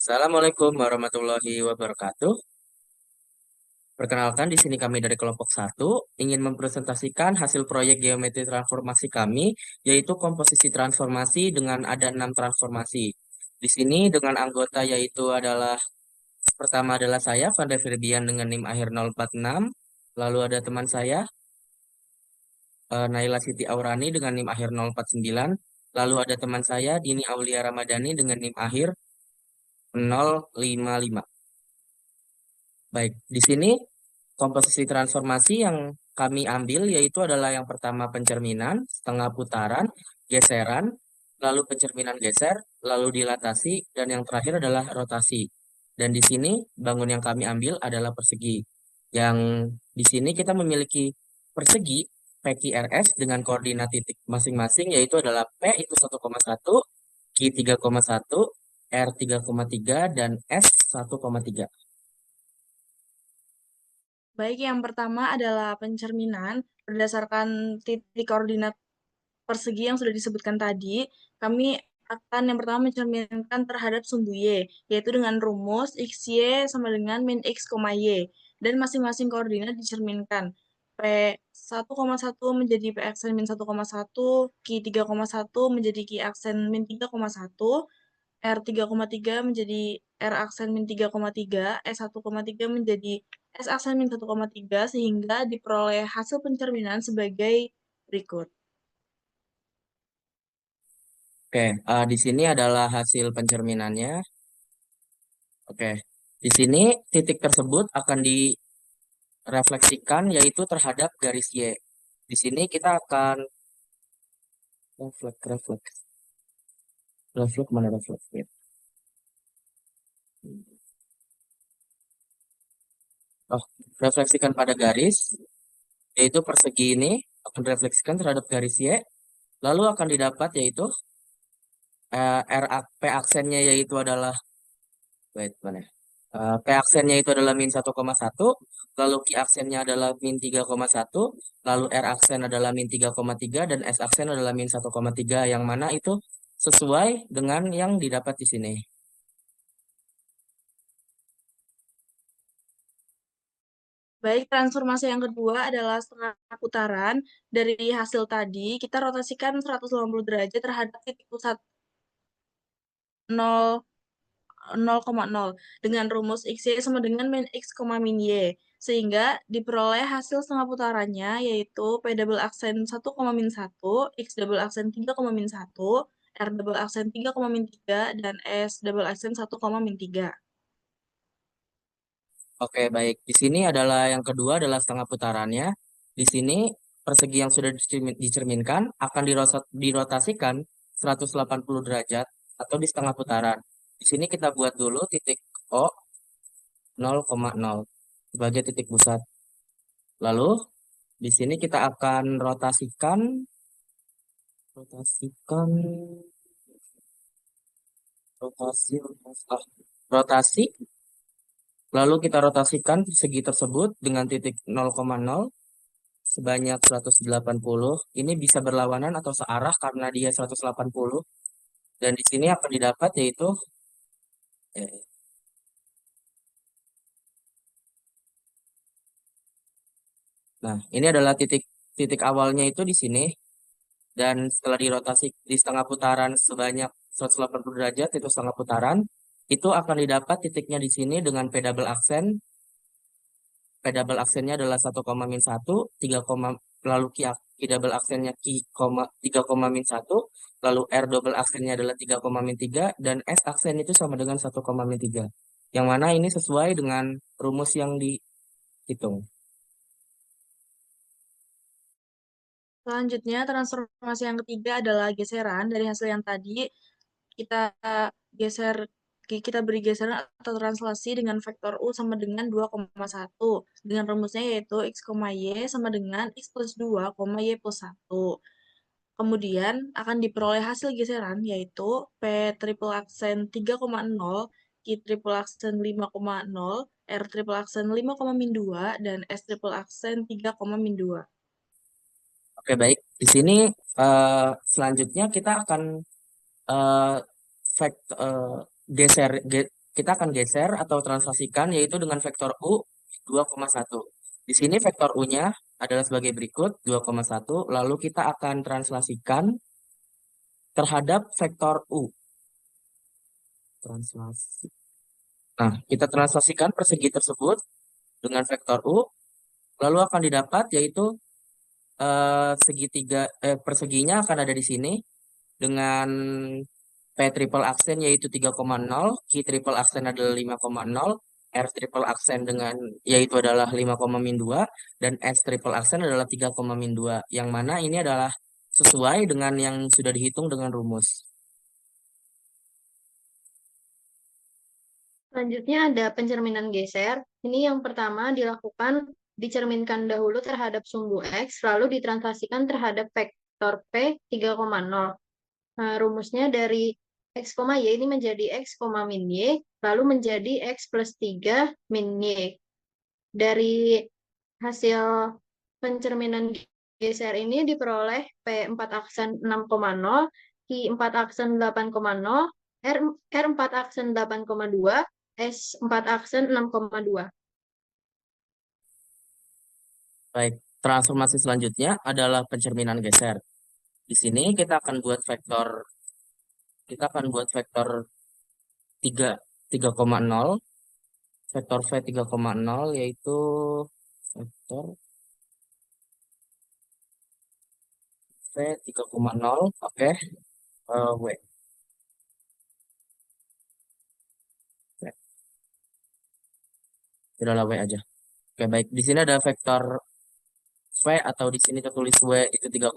Assalamualaikum warahmatullahi wabarakatuh. Perkenalkan, di sini kami dari kelompok satu ingin mempresentasikan hasil proyek geometri transformasi kami, yaitu komposisi transformasi dengan ada 6 transformasi. Di sini dengan anggota yaitu adalah pertama adalah saya, Fanda Firbian dengan NIM akhir 046. Lalu ada teman saya, Naila Siti Aurani dengan NIM akhir 049. Lalu ada teman saya, Dini Aulia Ramadhani dengan NIM akhir 055. Baik, di sini komposisi transformasi yang kami ambil yaitu adalah yang pertama pencerminan, setengah putaran, geseran, lalu pencerminan geser, lalu dilatasi, dan yang terakhir adalah rotasi. Dan di sini bangun yang kami ambil adalah persegi. Yang di sini kita memiliki persegi PQRS dengan koordinat titik masing-masing yaitu adalah P itu 1,1, Q 3,1, R 3,3, dan S 1,3. Baik, yang pertama adalah pencerminan berdasarkan titik koordinat persegi yang sudah disebutkan tadi. Kami akan yang pertama mencerminkan terhadap sumbu Y, yaitu dengan rumus XY sama dengan min X, Y. Dan masing-masing koordinat dicerminkan. P1,1 menjadi P aksen min 1,1, Q 3,1 menjadi Q aksen min 3,1, R3,3 menjadi R aksen min 3,3, S1,3 menjadi S aksen min 1,3, sehingga diperoleh hasil pencerminan sebagai berikut. Oke, di sini adalah hasil pencerminannya. Oke, di sini titik tersebut akan direfleksikan yaitu terhadap garis Y. Di sini kita akan refleks mana refleks ya? Oh, refleksikan pada garis, yaitu persegi ini akan direfleksikan terhadap garis Y, lalu akan didapat yaitu P aksennya yaitu adalah wait mana? P aksennya itu adalah min 1,1, lalu Q aksennya adalah min 3,1, lalu R aksen adalah min 3,3, dan S aksen adalah min 1,3, yang mana itu sesuai dengan yang didapat di sini. Baik, transformasi yang kedua adalah setengah putaran. Dari hasil tadi, kita rotasikan 180 derajat terhadap titik pusat 0, 0,0 dengan rumus XY sama dengan min X, min Y. Sehingga diperoleh hasil setengah putarannya yaitu P double aksen 1, min 1, X double aksen 3, min 1, R double aksen 3, min 3, dan S double aksen 1, min 3. Oke, baik. Di sini adalah yang kedua adalah setengah putarannya. Di sini persegi yang sudah dicerminkan akan dirotasikan 180 derajat atau di setengah putaran. Di sini kita buat dulu titik O 0,0 sebagai titik pusat. Lalu di sini kita akan rotasikan, rotasi. Lalu kita rotasikan segi tersebut dengan titik 0,0 sebanyak 180. Ini bisa berlawanan atau searah karena dia 180. Dan di sini akan didapat yaitu eh, nah, ini adalah titik titik awalnya itu di sini, dan setelah dirotasi di setengah putaran sebanyak 180 derajat itu setengah putaran, itu akan didapat titiknya di sini dengan P double aksen. P double aksennya adalah 1,-1, 3, lalu Q double aksennya 3,-1, lalu R double aksennya adalah 3,-3, dan S aksen itu sama dengan 1,-3. Yang mana ini sesuai dengan rumus yang dihitung. Selanjutnya, transformasi yang ketiga adalah geseran. Dari hasil yang tadi, kita geser kita beri geseran atau translasi dengan vektor U sama dengan 2,1 dengan rumusnya yaitu X, Y sama dengan X plus 2, Y plus 1. Kemudian akan diperoleh hasil geseran yaitu P triple aksen 3,0, Q triple aksen 5,0, R triple aksen 5,-2, dan S triple aksen 3,-2. Oke, baik. Di sini selanjutnya kita akan eh, fact, geser. kita akan geser atau translasikan yaitu dengan vektor U 2,1. Di sini vektor U-nya adalah sebagai berikut 2,1, lalu kita akan translasikan terhadap vektor U. Translasi. Nah, kita translasikan persegi tersebut dengan vektor U, lalu akan didapat yaitu perseginya akan ada di sini dengan P triple aksen yaitu 3,0, Q triple aksen adalah 5,0, R triple aksen dengan yaitu adalah 5,-2 dan S triple aksen adalah 3,-2 yang mana ini adalah sesuai dengan yang sudah dihitung dengan rumus. Selanjutnya ada pencerminan geser. Ini yang pertama dilakukan dicerminkan dahulu terhadap sumbu X, lalu ditranslasikan terhadap vektor P 3,0. Nah, rumusnya dari X, Y ini menjadi X, min Y, lalu menjadi X plus 3 min Y. Dari hasil pencerminan geser ini diperoleh P 4 aksen 6,0, Q 4 aksen 8,0, R 4 aksen 8,2, S 4 aksen 6,2. Baik, transformasi selanjutnya adalah pencerminan geser. Di sini kita akan buat vektor 3 3,0, vektor V 3,0 yaitu vektor V 3,0, oke, W. Sudahlah W aja. Oke, baik. Di sini ada vektor V atau di sini tertulis W itu 3,0.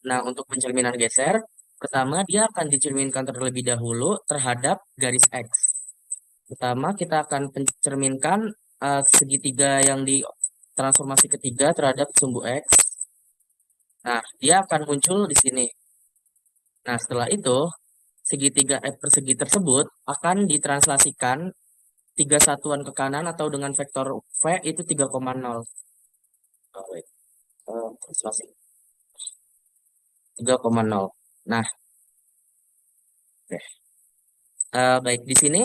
Nah, untuk pencerminan geser, pertama dia akan dicerminkan terlebih dahulu terhadap garis X. Pertama, kita akan pencerminkan segitiga yang di transformasi ketiga terhadap sumbu X. Nah, dia akan muncul di sini. Nah, setelah itu, persegi tersebut akan ditranslasikan tiga satuan ke kanan atau dengan vektor V itu 3,0. Oh, wait. Translasi 3,0. Nah, oke. Baik, di sini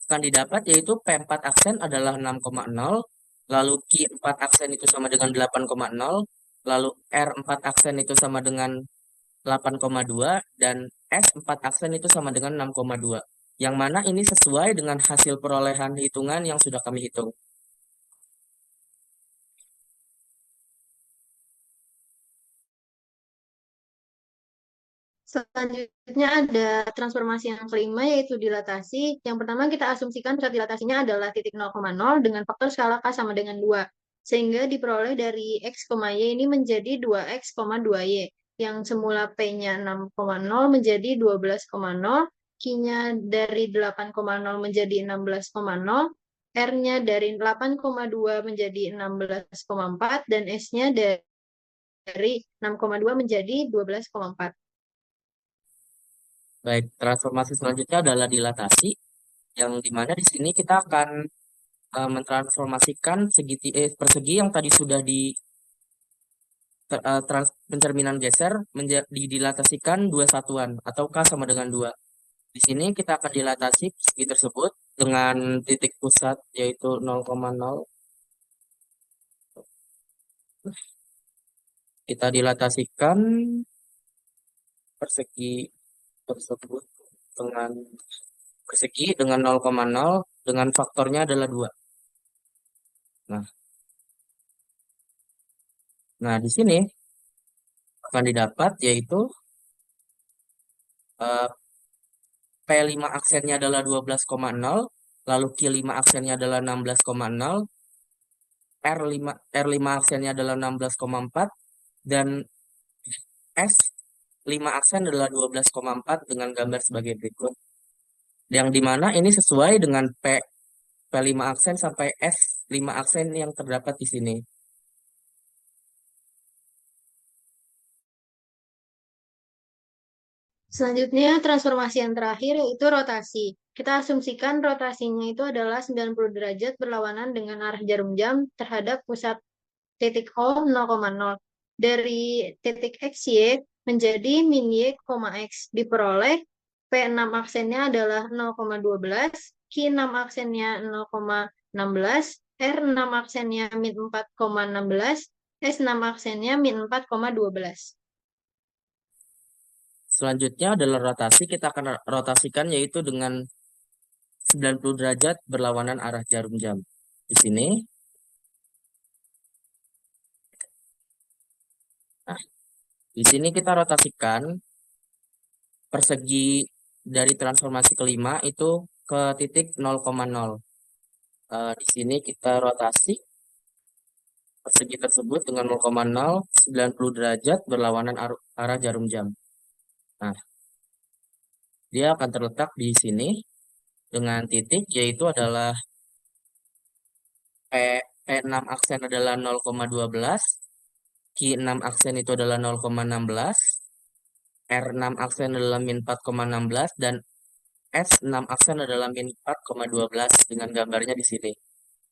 akan didapat yaitu P4 aksen adalah 6,0, lalu Q4 aksen itu sama dengan 8,0, lalu R4 aksen itu sama dengan 8,2, dan S4 aksen itu sama dengan 6,2. Yang mana ini sesuai dengan hasil perolehan hitungan yang sudah kami hitung. Selanjutnya ada transformasi yang kelima yaitu dilatasi. Yang pertama kita asumsikan pusat dilatasinya adalah titik 0,0 dengan faktor skala K sama dengan 2. Sehingga diperoleh dari X, Y ini menjadi 2X, 2Y. Yang semula P-nya 6,0 menjadi 12,0, Q-nya dari 8,0 menjadi 16,0, R-nya dari 8,2 menjadi 16,4, dan S-nya dari 6,2 menjadi 12,4. Baik, transformasi selanjutnya adalah dilatasi, yang dimana di sini kita akan mentransformasikan persegi yang tadi sudah pencerminan geser dilatasikan dua satuan atau K sama dengan 2. Di sini kita akan dilatasi persegi tersebut dengan titik pusat yaitu 0,0. Kita dilatasikan persegi tersebut dengan persegi dengan 0,0 dengan faktornya adalah 2. Nah, di sini akan didapat yaitu eh, P5 aksennya adalah 12,0, lalu Q5 aksennya adalah 16,0, R5 aksennya adalah 16,4, dan S5 aksen adalah 12,4 dengan gambar sebagai berikut. Yang dimana ini sesuai dengan P5 aksen sampai S5 aksen yang terdapat di sini. Selanjutnya, transformasi yang terakhir yaitu rotasi. Kita asumsikan rotasinya itu adalah 90 derajat berlawanan dengan arah jarum jam terhadap pusat titik O 0,0. Dari titik XY menjadi min Y, X diperoleh P P6 aksennya adalah 0,12, Q6 aksennya 0,16, R6 aksennya min 4,16, S6 aksennya min 4,12. Selanjutnya adalah rotasi. Kita akan rotasikan yaitu dengan 90 derajat berlawanan arah jarum jam. Di sini. Nah, di sini kita rotasikan persegi dari transformasi kelima itu ke titik 0,0. Di sini kita rotasi persegi tersebut dengan 0,0 90 derajat berlawanan arah jarum jam. Nah, dia akan terletak di sini dengan titik yaitu adalah P6 aksen adalah 0,12, Q6 aksen itu adalah 0,16, R6 aksen adalah min 4,16 dan S6 aksen adalah min 4,12 dengan gambarnya di sini.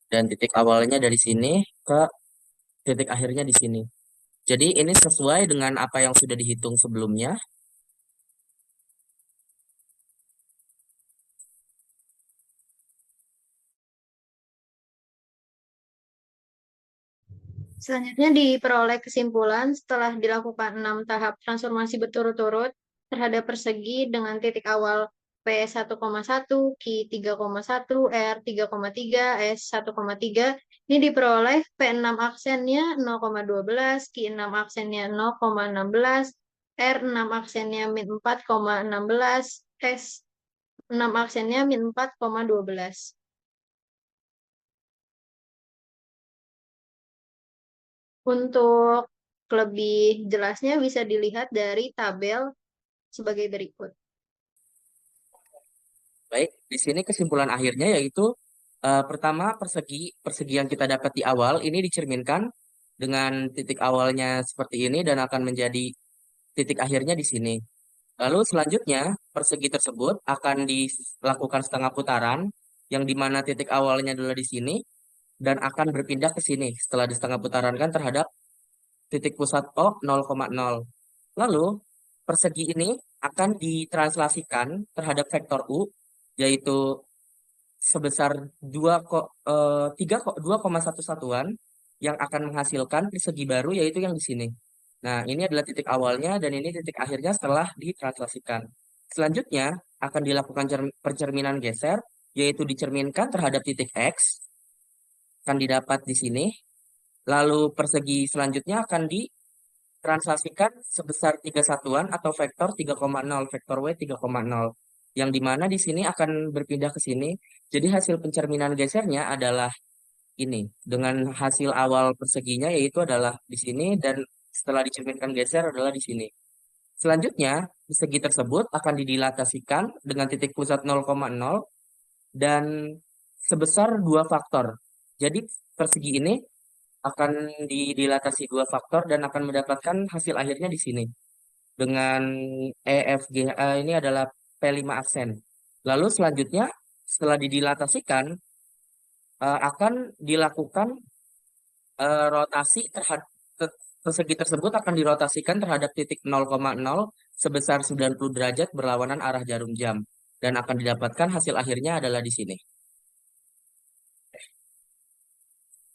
Dan titik awalnya dari sini ke titik akhirnya di sini. Jadi ini sesuai dengan apa yang sudah dihitung sebelumnya. Selanjutnya diperoleh kesimpulan setelah dilakukan 6 tahap transformasi berturut-turut terhadap persegi dengan titik awal P1,1, Q3,1, R3,3, S1,3. Ini diperoleh P6 aksennya 0,12, Q6 aksennya 0,16, R6 aksennya min 4,16, S6 aksennya min 4,12. Untuk lebih jelasnya bisa dilihat dari tabel sebagai berikut. Baik, di sini kesimpulan akhirnya yaitu pertama persegi yang kita dapat di awal ini dicerminkan dengan titik awalnya seperti ini dan akan menjadi titik akhirnya di sini. Lalu selanjutnya persegi tersebut akan dilakukan setengah putaran yang dimana titik awalnya adalah di sini dan akan berpindah ke sini setelah di setengah putaran kan terhadap titik pusat O 0,0. Lalu persegi ini akan ditranslasikan terhadap vektor U yaitu sebesar 2,1 satuan yang akan menghasilkan persegi baru yaitu yang di sini. Nah, ini adalah titik awalnya dan ini titik akhirnya setelah ditranslasikan. Selanjutnya akan dilakukan percerminan geser yaitu dicerminkan terhadap titik X akan didapat di sini. Lalu persegi selanjutnya akan ditranslasikan sebesar 3 satuan atau vektor 3,0, vektor W 3,0. Yang dimana di sini akan berpindah ke sini. Jadi hasil pencerminan gesernya adalah ini. Dengan hasil awal perseginya yaitu adalah di sini dan setelah dicerminkan geser adalah di sini. Selanjutnya, persegi tersebut akan didilatasikan dengan titik pusat 0,0 dan sebesar 2 faktor. Jadi persegi ini akan didilatasi 2 faktor dan akan mendapatkan hasil akhirnya di sini. Dengan EFGA ini adalah P5 aksen. Lalu selanjutnya setelah didilatasikan akan dilakukan rotasi terhadap persegi tersebut akan dirotasikan terhadap titik 0,0 sebesar 90 derajat berlawanan arah jarum jam dan akan didapatkan hasil akhirnya adalah di sini.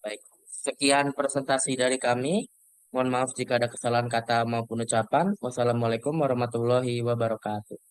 Baik, sekian presentasi dari kami. Mohon maaf jika ada kesalahan kata maupun ucapan. Wassalamualaikum warahmatullahi wabarakatuh.